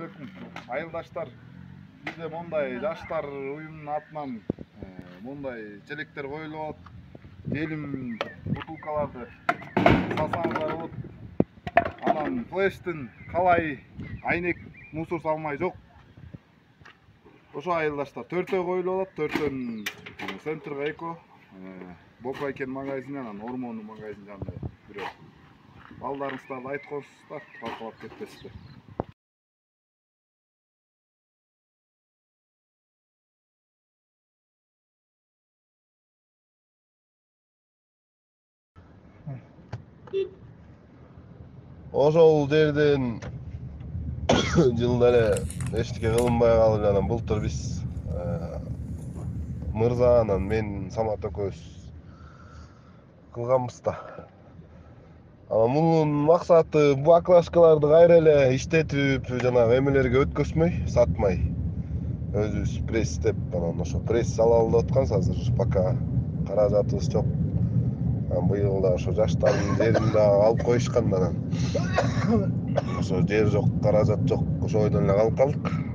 алейкум айылдаштар. Бизде мондай жаштар уюмунун атынан мондай челектер коюлуп атат. Желим бутылкаларды сасаңыздар болот. Анан флештин калай айнек мусор салмай жок. Ошо айылдаштар төртөө коюлуп атат. Төртөн центрга эко, Бокайкен магазини, анан Ормону магазини жанында бирөө. Балдарыңыздарды айтып коюңуздар, талкалап кетпесиздер. Ошол жерден жылда эле эчтеке кылынбай калып, анан былтыр биз Мырза анан мен Самат экөөбүз кылганбыз да. Мунун максаты баклажкаларды кайра эле иштетип, жанагы эмелерге өткөзмөй, сатмай. Өзүбүз пресстеп, анан ошо пресс алалы деп атканбыз азыр, пока каражатыбыз жок. Быйыл да ошо жаштардын жерин да алып коюшкан, анан ошо жер жок, каражат жок, ошо бойдон эле калып калдык.